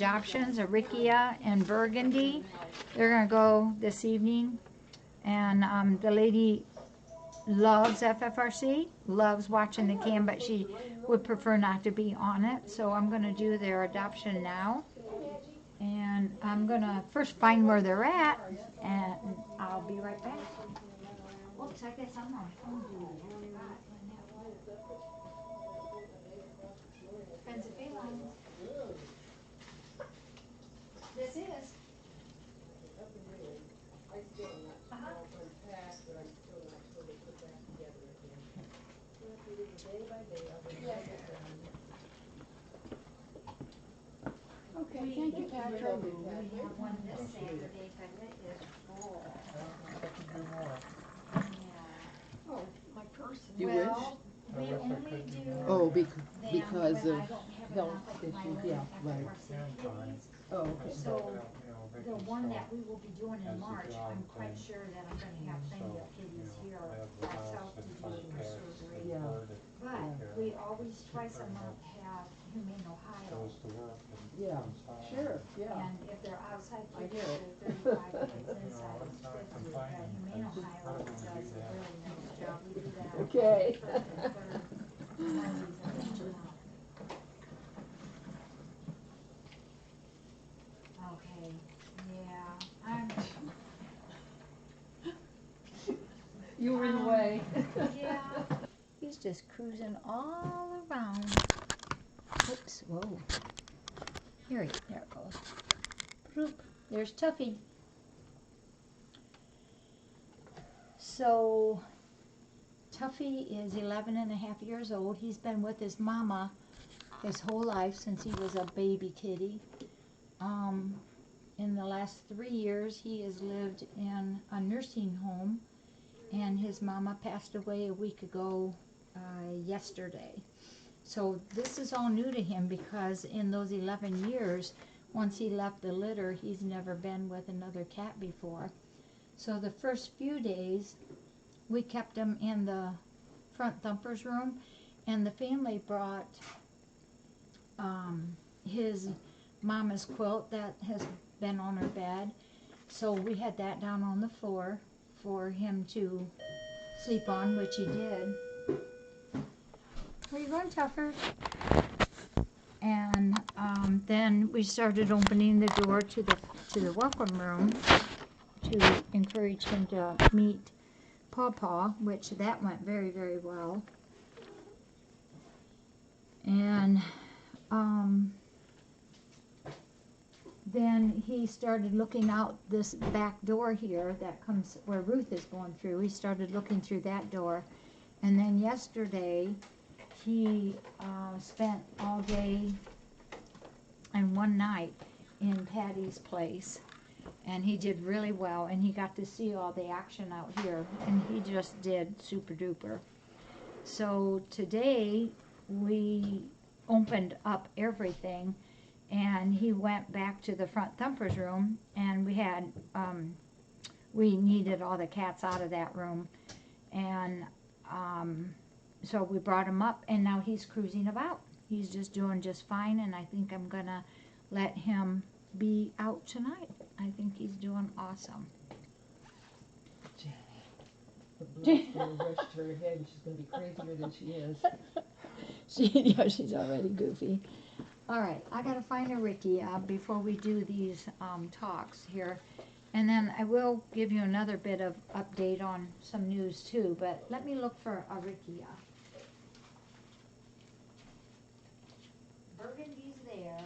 adoptions, Aricia and Burgundy. They're going to go this evening. And the lady loves FFRC, loves watching the cam, but she would prefer not to be on it. So I'm going to do their adoption now. And I'm going to first find where they're at, and I'll be right back. Oops, I guess I'm on phone duty. Expensive feelings. This is. Okay, thank you, Patrick. We have one this Saturday, but it is full. Yeah. Oh, my purse. You Well, we only do Oh, them because when of I don't have health enough of my issues, own yeah, right. FFRC kitties. Oh, okay. So the one that we will be doing in March, I'm quite sure that I'm gonna have plenty of kitties here myself to do their surgery. Yeah. But we always, twice a month, have Humane Ohio. Yeah, sure, yeah. And if they're outside I kitties, get it. they're 35, if it's inside, it's 50. But Humane Ohio does a really nice job. We do that. Okay. First and third Mondays of each month. Okay, yeah, I'm, You were in the way. yeah. He's just cruising all around. Oops, whoa. There it goes. Bloop. There's Tuffy. So, Tuffy is 11 and a half years old. He's been with his mama his whole life since he was a baby kitty. In the last 3 years, he has lived in a nursing home, and his mama passed away a week ago yesterday. So this is all new to him because in those 11 years, once he left the litter, he's never been with another cat before. So the first few days, we kept him in the front thumper's room, and the family brought his mama's quilt that has been on her bed. So we had that down on the floor for him to sleep on, which he did. Where you going, Tuffer? And then we started opening the door to the welcome room to encourage him to meet Paw, which that went very, very well. And then he started looking out this back door here that comes where Ruth is going through. He started looking through that door. And then yesterday, he spent all day and one night in Patty's place. And he did really well, and he got to see all the action out here, and he just did super duper. So today we opened up everything, and he went back to the front thumper's room, and we had we needed all the cats out of that room, and so we brought him up, and now he's cruising about. He's just doing just fine, and I think I'm gonna let him be out tonight. I think he's doing awesome. The blood's gonna rush to her head and she's gonna be crazier than she is. She's already goofy. All right, I gotta find a Ricky before we do these talks here. And then I will give you another bit of update on some news too, but let me look for a Ricky. Burgundy's there.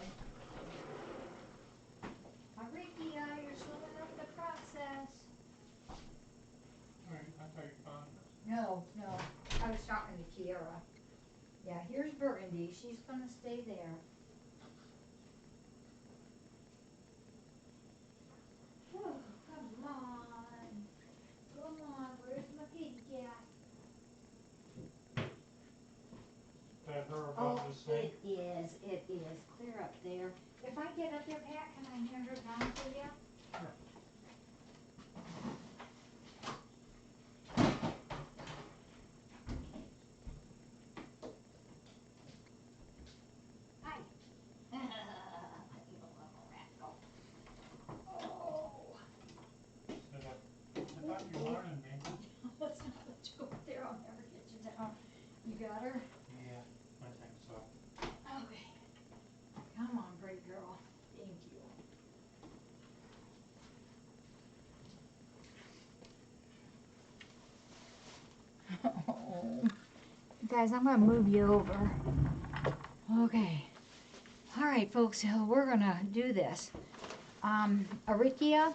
Aricia, you're slowing up the process. I thought you found her. No, I was talking to Kiara. Yeah, here's Burgundy. She's gonna stay there. Oh, come on, where's my kitty cat? Is that her above the sink? It is, clear up there. If I get up there, Pat, can I hand her down to you? Hi. You're welcome. guys, I'm gonna move you over. Okay. All right, folks, so we're gonna do this. Aricia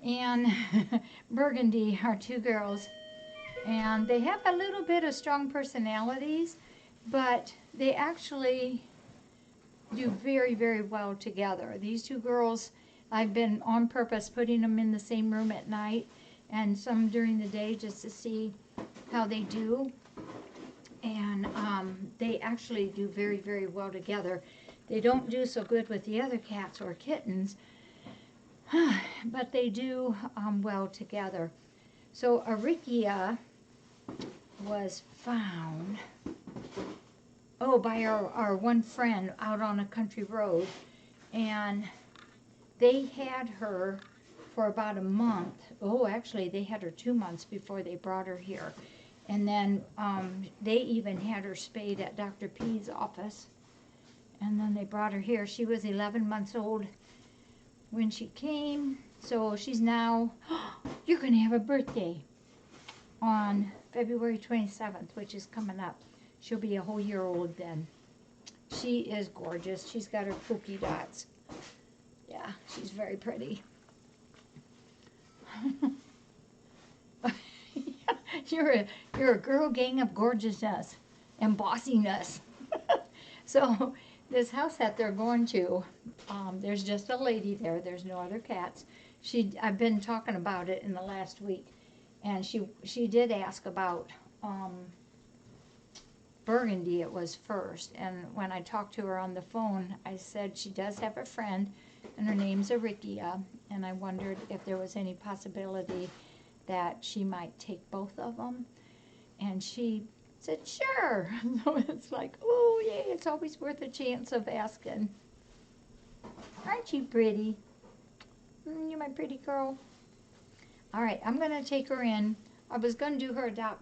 and Burgundy are two girls, and they have a little bit of strong personalities, but they actually do very, very well together. These two girls, I've been on purpose putting them in the same room at night and some during the day just to see how they do. And they actually do very, very well together. They don't do so good with the other cats or kittens, but they do well together. So Aricia was found, by our one friend out on a country road, and they had her for about a month. Oh, actually, they had her 2 months before they brought her here. And then they even had her spayed at Dr. P's office. And then they brought her here. She was 11 months old when she came. So she's now, you're going to have a birthday on February 27th, which is coming up. She'll be a whole year old then. She is gorgeous. She's got her polka dots. Yeah, she's very pretty. You're a girl gang of gorgeousness and bossiness. So this house that they're going to, there's just a lady there. There's no other cats. I've been talking about it in the last week, and she did ask about Burgundy. It was first, and when I talked to her on the phone, I said she does have a friend, and her name's Aricia, and I wondered if there was any possibility that she might take both of them, and she said sure. So it's like, oh yeah, it's always worth a chance of asking. Aren't you pretty? You're my pretty girl. All right, I'm gonna take her in. I was gonna do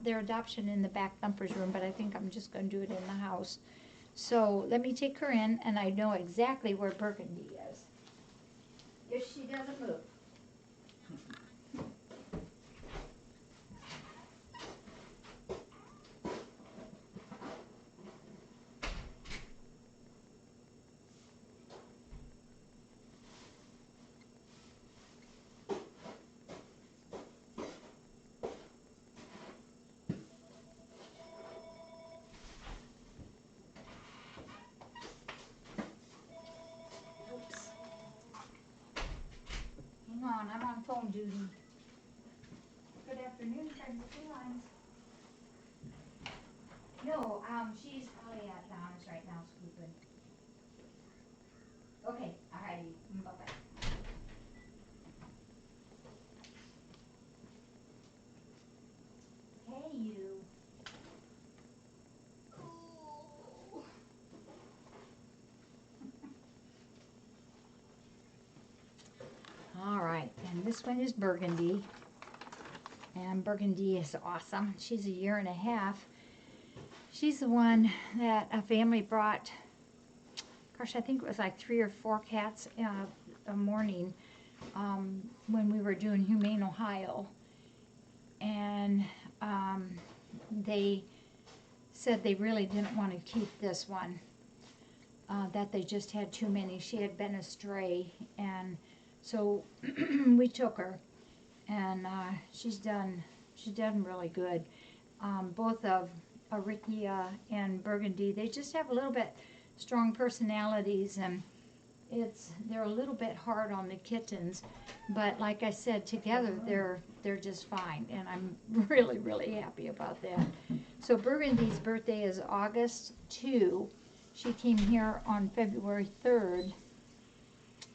their adoption in the back Thumper's room, but I think I'm just gonna do it in the house. So let me take her in, and I know exactly where Burgundy is, if she doesn't move. Hang on, I'm on phone duty. Good afternoon, friends of felines. No, she's probably at Donna's right now scooping. Okay, alrighty, bye-bye. Hey, you. Ooh. All right, and this one is Burgundy. And Burgundy is awesome. She's 1.5 years. She's the one that a family brought, gosh, I think it was like 3 or 4 cats a morning when we were doing Humane Ohio. And they said they really didn't want to keep this one, that they just had too many. She had been a stray, and so we took her, and she's done really good. Both of Aricia and Burgundy, they just have a little bit strong personalities, and they're a little bit hard on the kittens, but like I said, together they're just fine, and I'm really, really happy about that. So Burgundy's birthday is August 2. She came here on February 3rd,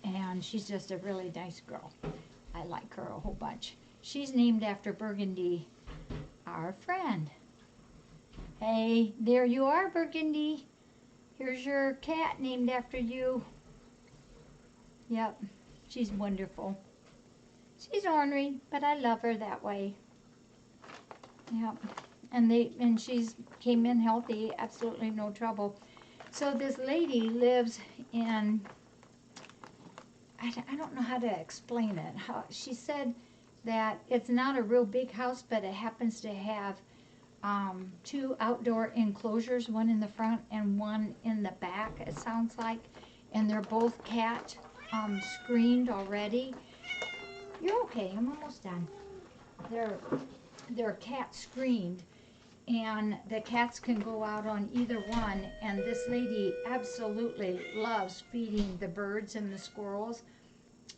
and she's just a really nice girl. I like her a whole bunch. She's named after Burgundy, our friend. Hey, there you are, Burgundy. Here's your cat named after you. Yep, she's wonderful. She's ornery, but I love her that way. Yep, and she's came in healthy, absolutely no trouble. So this lady lives in, I don't know how to explain it. She said that it's not a real big house, but it happens to have two outdoor enclosures, one in the front and one in the back, it sounds like. And they're both cat screened already. You're okay, I'm almost done. They're cat screened, and the cats can go out on either one, and this lady absolutely loves feeding the birds and the squirrels.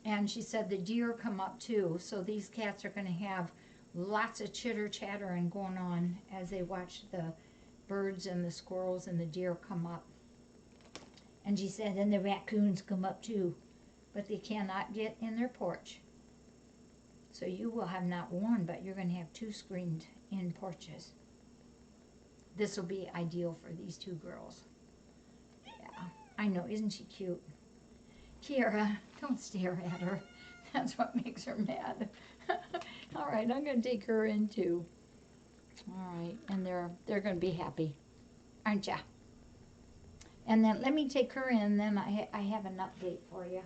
And she said the deer come up too, so these cats are going to have lots of chitter chattering going on as they watch the birds and the squirrels and the deer come up. And she said, and the raccoons come up too, but they cannot get in their porch. So you will have not one, but you're going to have two screened in porches. This will be ideal for these two girls. Yeah, I know, isn't she cute? Kiara, don't stare at her. That's what makes her mad. All right, I'm going to take her in too. All right, and they're going to be happy, aren't ya? And then let me take her in, then I have an update for you.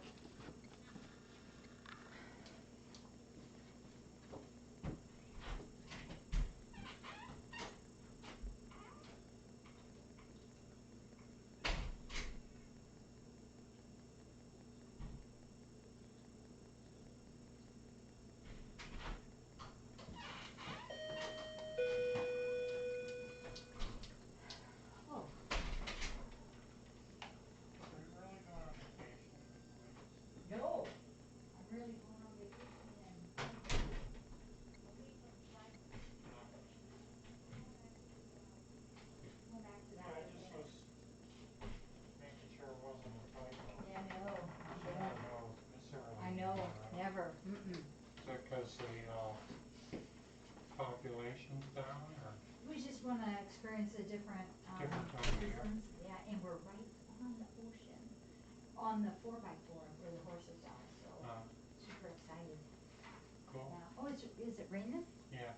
No, I'm really going on vacation and a week of flight. Go back to that. I just was making sure it wasn't a typo. Yeah, no, Necessarily. I know, never. Mm-mm. Is that because the population's down, or We just want to experience a different different time of year? seasons. Yeah, and we're right on the ocean, on the 4x4 where the horses are. So super excited. Cool. Yeah. Oh, is it raining? Yeah.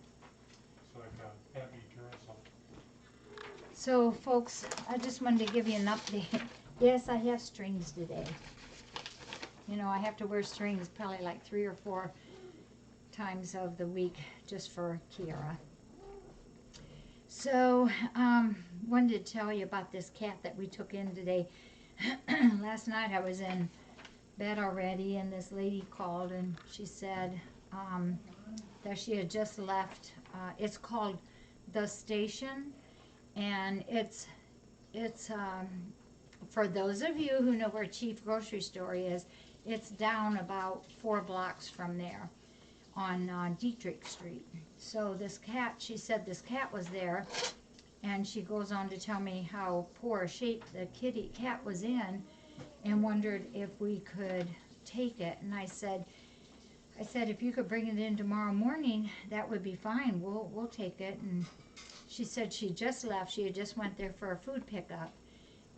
It's like a heavy drizzle. So, folks, I just wanted to give you an update. Yes, I have strings today. You know, I have to wear strings probably like 3 or 4 times of the week just for Kiara. So, wanted to tell you about this cat that we took in today. Last night I was in bed already, and this lady called, and she said that she had just left. It's called The Station, and it's for those of you who know where Chief Grocery Store is, it's down about 4 blocks from there on Dietrich Street. So this cat, she said this cat was there, and she goes on to tell me how poor shape the cat was in, and wondered if we could take it. And I said, if you could bring it in tomorrow morning, that would be fine. We'll take it. And she said she just left. She had just went there for a food pickup,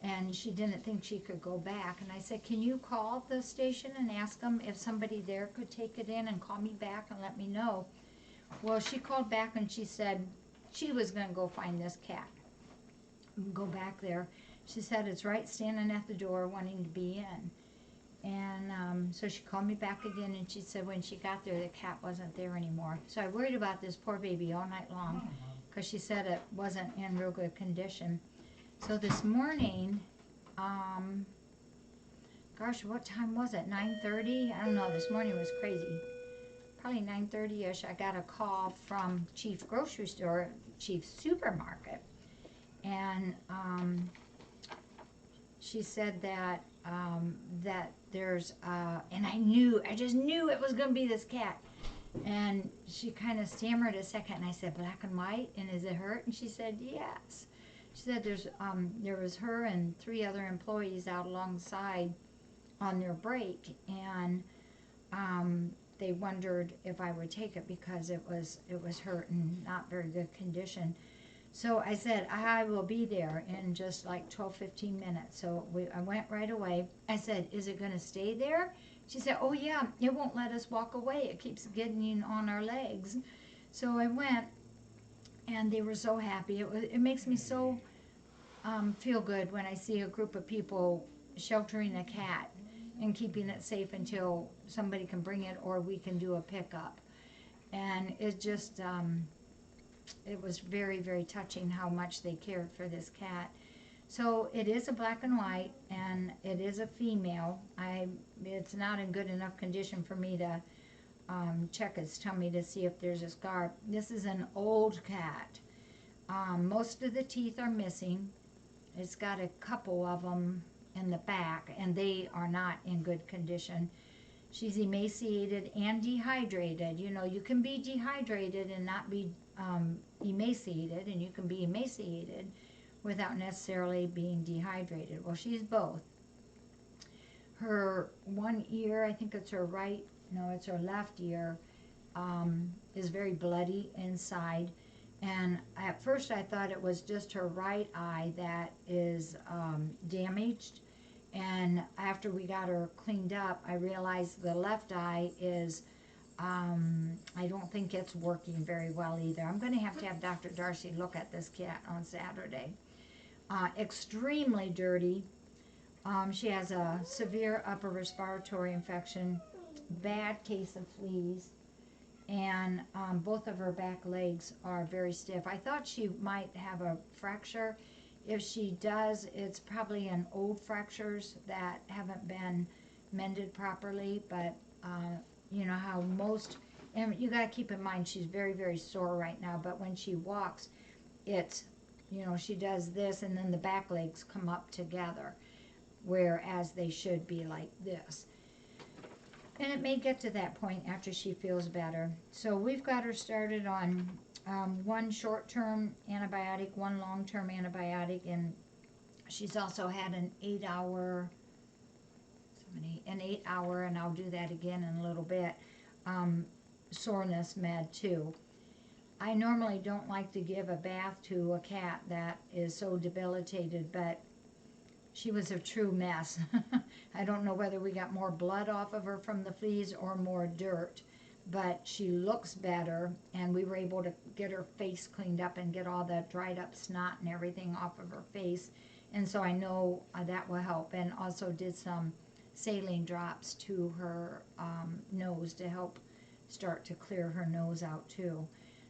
and she didn't think she could go back. And I said, can you call the station and ask them if somebody there could take it in, and call me back and let me know? Well, she called back and she said she was going to go find this cat and go back there. She said it's right standing at the door wanting to be in. And so she called me back again, and she said when she got there, the cat wasn't there anymore. So I worried about this poor baby all night long, because she said it wasn't in real good condition. So this morning, gosh, what time was it? 9:30? I don't know. This morning was crazy. Probably 9:30ish. I got a call from Chief Grocery Store, Chief Supermarket, and she said that there's and I just knew it was going to be this cat. And she kind of stammered a second, and I said, black and white, and is it hurt? And she said, yes. She said there was her and 3 other employees out alongside on their break, and they wondered if I would take it because it was hurt and not very good condition. So I said, I will be there in just like 12-15 minutes. So I went right away. I said, is it going to stay there? She said, oh yeah, it won't let us walk away. It keeps getting on our legs. So I went, and they were so happy. It makes me so feel good when I see a group of people sheltering a cat and keeping it safe until somebody can bring it or we can do a pickup. And it just, it was very, very touching how much they cared for this cat. So it is a black and white, and it is a female. It's not in good enough condition for me to check its tummy to see if there's a scar. This is an old cat. Most of the teeth are missing. It's got a couple of them in the back, and they are not in good condition. She's emaciated and dehydrated. You know, you can be dehydrated and not be emaciated, and you can be emaciated without necessarily being dehydrated. Well, she's both. Her one ear, I think it's her right, no, it's her left ear, is very bloody inside. And at first I thought it was just her right eye that is damaged. And after we got her cleaned up, I realized the left eye is, I don't think it's working very well either. I'm going to have Dr. Darcy look at this cat on Saturday. Extremely dirty. She has a severe upper respiratory infection, bad case of fleas, and both of her back legs are very stiff. I thought she might have a fracture. If she does, it's probably an old fractures that haven't been mended properly, but you know how most, and you got to keep in mind she's very, very sore right now, but when she walks, it's, you know, she does this and then the back legs come up together, whereas they should be like this. And it may get to that point after she feels better. So we've got her started on one short-term antibiotic, one long-term antibiotic, and she's also had an 8-hour, and I'll do that again in a little bit, soreness med too. I normally don't like to give a bath to a cat that is so debilitated, but she was a true mess. I don't know whether we got more blood off of her from the fleas or more dirt, but she looks better, and we were able to get her face cleaned up and get all that dried up snot and everything off of her face, and so I know that will help. And also did some saline drops to her nose to help start to clear her nose out too.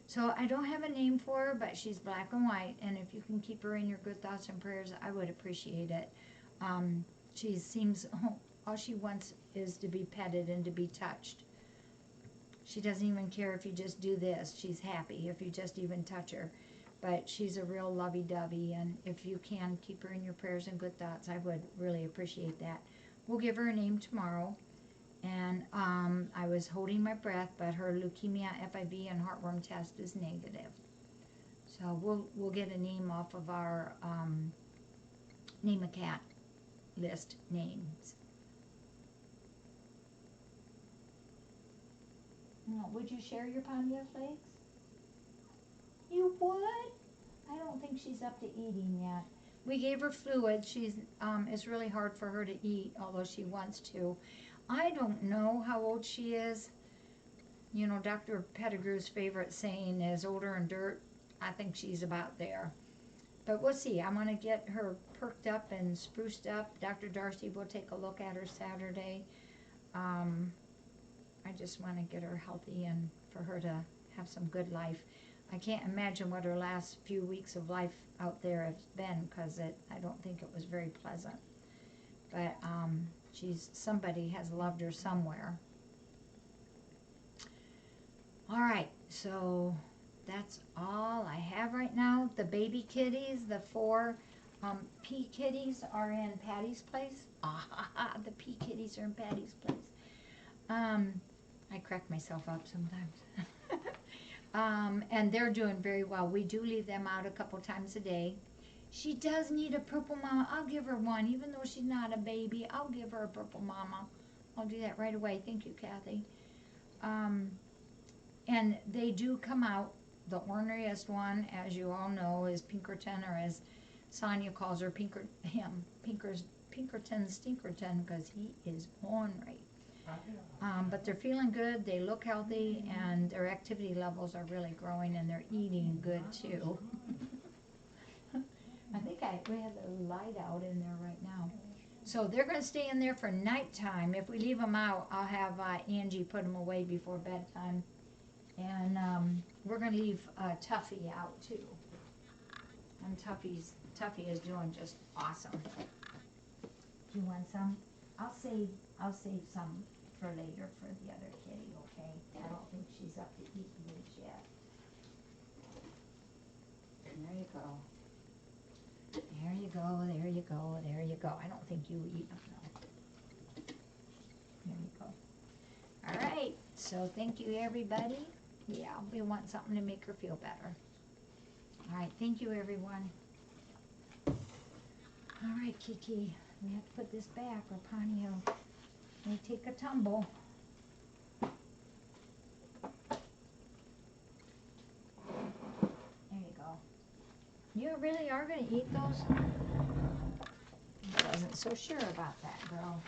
So I don't have a name for her, but she's black and white, and if you can keep her in your good thoughts and prayers, I would appreciate it. She seems, all she wants is to be petted and to be touched. She doesn't even care if you just do this. She's happy if you just even touch her. But she's a real lovey-dovey, and if you can keep her in your prayers and good thoughts, I would really appreciate that. We'll give her a name tomorrow. And I was holding my breath, but her leukemia, FIV, and heartworm test is negative. So we'll get a name off of our name a cat list names. Oh, would you share your Pontiac flakes? You would? I don't think she's up to eating yet. We gave her fluid. It's really hard for her to eat, although she wants to. I don't know how old she is. You know, Dr. Pettigrew's favorite saying is older and dirt. I think she's about there. But we'll see. I'm going to get her perked up and spruced up. Dr. Darcy will take a look at her Saturday. I just want to get her healthy and for her to have some good life. I can't imagine what her last few weeks of life out there has been, because I don't think it was very pleasant. But somebody has loved her somewhere. All right, so that's all I have right now. The baby kitties, the 4 pea kitties are in Patty's place. The pea kitties are in Patty's place. I crack myself up sometimes. And they're doing very well. We do leave them out a couple times a day. She does need a purple mama. I'll give her one, even though she's not a baby. I'll give her a purple mama. I'll do that right away. Thank you, Kathy. And they do come out. The orneriest one, as you all know, is Pinkerton, or as Sonia calls her, Pinkerton Stinkerton, because he is ornery. But they're feeling good. They look healthy, and their activity levels are really growing, and they're eating good too. I think we have the light out in there right now. So they're going to stay in there for nighttime. If we leave them out, I'll have Angie put them away before bedtime. And we're gonna leave Tuffy out too. And Tuffy is doing just awesome. Do you want some? I'll save some for later for the other kitty, okay? I don't think she's up to eating these yet. There you go. There you go, there you go, there you go. I don't think you eat them though. There you go. All right, so thank you everybody. Yeah, we want something to make her feel better. All right, thank you everyone. All right, Kiki, we have to put this back or Ponyo may take a tumble. There you go. You really are gonna eat those? I wasn't so sure about that, girl.